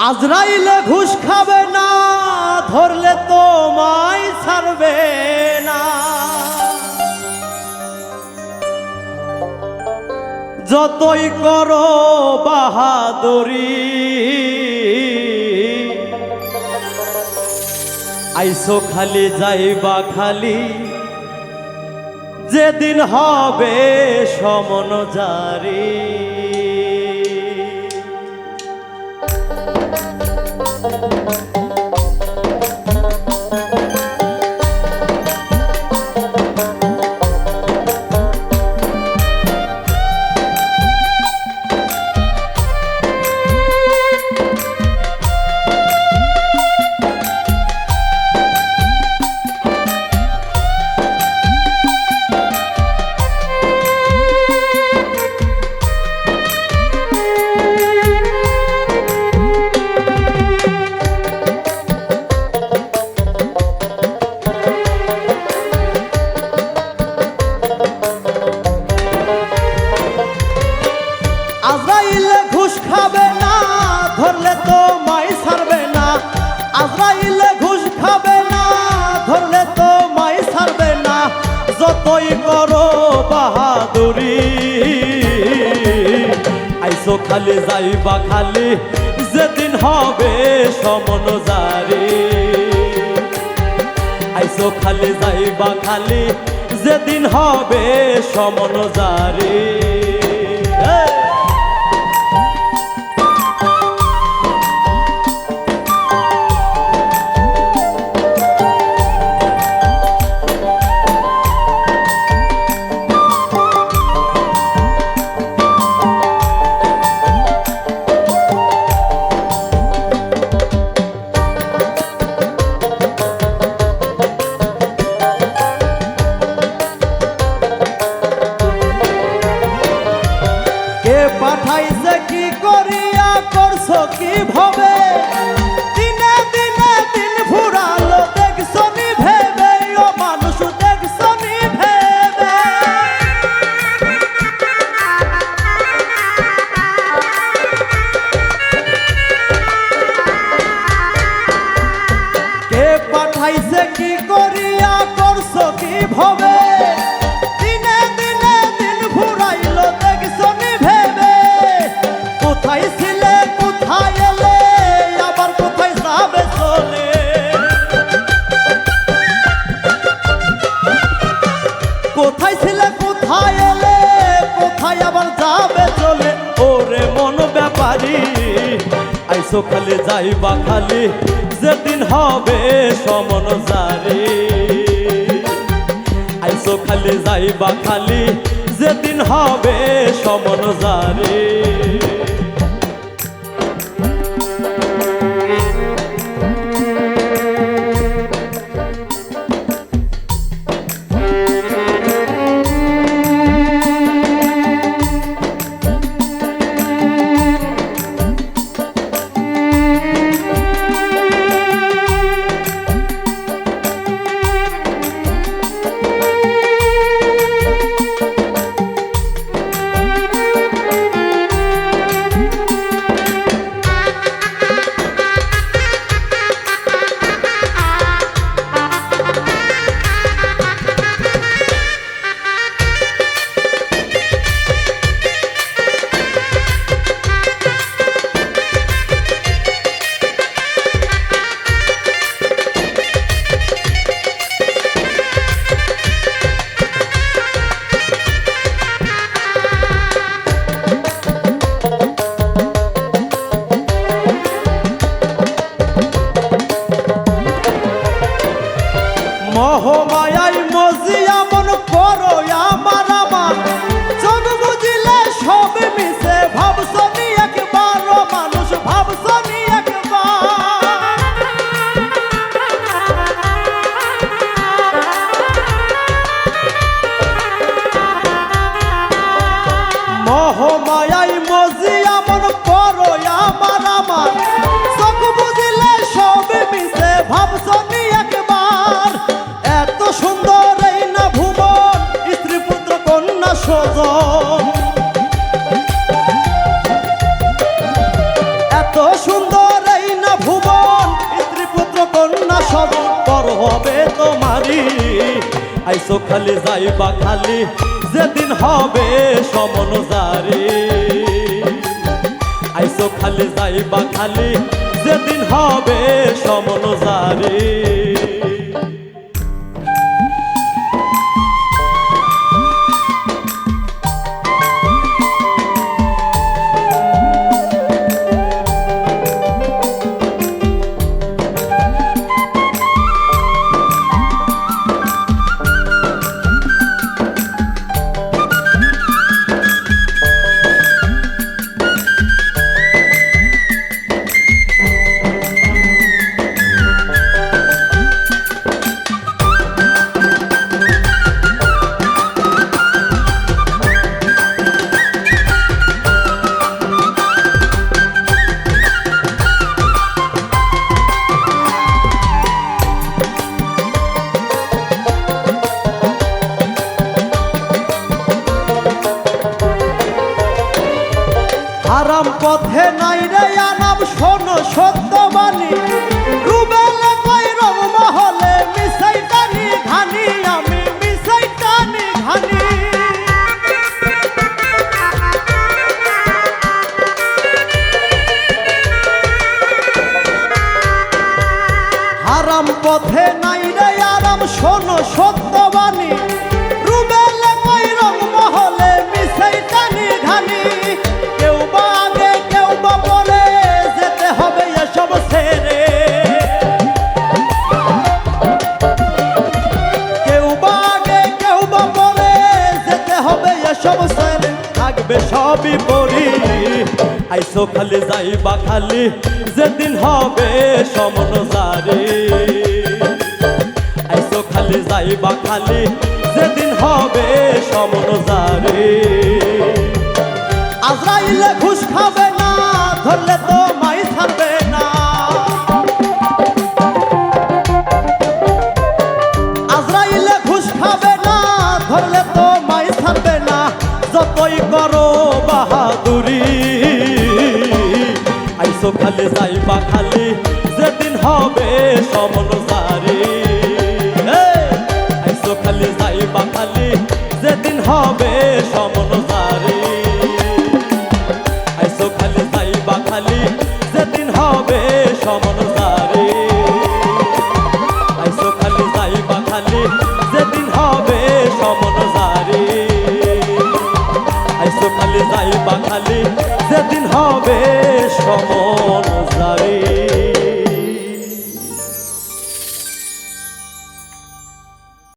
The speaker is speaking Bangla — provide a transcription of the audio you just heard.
আজরাইলে ঘুষ খাবে না, ধরলে তোমায় ছাড়বে না। যতই করো বাহাদুরি, আইসো খালি যাইবা খালি, যেদিন হবে সমন জারি। আজরাইলে ঘুষ খাবে না, ধরলে তোমায় ছাড়বে না। আজরাইলে ঘুষ খাবে না, ধরলে তোমায় ছাড়বে না। যতই করো বাহাদুরি, আইসো খালি যাইবা খালি, যেদিন হবে সমন জারি। আইসো খালি যাইবা খালি, যেদিন হবে সমন জারি। পাঠাইছে কি করিয়া, করছো কি ভাবে, দিনে দিনে দিন ফুরালো দেখছো নি ভেবে, ও মানুষ দেখছো নি ভেবে। কে পাঠাইছে কি করিয়া, করছো কি ভাবে, দিনে দিনে দিন ফুরাইলো দেখছো নি ভেবে। কোথায় ছিলে কোথায় এলে, আবার কোথায় যাবে চলে। কোথায় ছিলে কোথায় এলে, কোথায় আবার যাবে চলে। ওরে মন ব্যাপারী, আইসো খালি যাইবা খালি, যেদিন হবে সমন জারি। আইসো খালি যাইবা খালি, যেদিন হবে সমন জারি। আইসো খালি যাইবা খালি যেদিন হবে সমন জারি আইসো খালি যাইবা খালি যেদিন হবে সমন জারি হারাম পথে নাই রে আনাম শোনো সত্যবাণী রুবেলে কই রং মহলে মিশাই টানি ঘানি আমি মিশাই টানি ঘানি হারাম পথে নাই রে আরাম শোনো সত্যবাণী রুবেলে কই রং মহলে মিশাই টানি ঘানি কেউ বা আগে কেউ বা পরে যেতে হবে এসব ছেড়ে কেউ বা আগে কেউ বা পরে যেতে হবে এসব ছেড়ে থাকবে সবই পরি আইসো খালি যাইবা খালি যেদিন হবে সমন জারি আইসো খালি যাইবা খালি যেদিন হবে সমন জারি আজরাইলে ঘুষ খাবে না ধরলে তো মাই ছাড়বে না আজরাইলে ঘুষ খাবে না ধরলে তো মাই ছাড়বে না যতই করো বাহাদুরি আইসো খালি যাইবা খালি যেদিন হবে সমন জারি আইসো খালি যাইবা খালি যেদিন হবে সমন জারি আইসো খালি যাইবা খালি যেদিন হবে সমন জারি আইসো খালি যাইবা খালি যেদিন হবে সমন জারি আইসো খালি যাইবা খালি যেদিন হবে সমন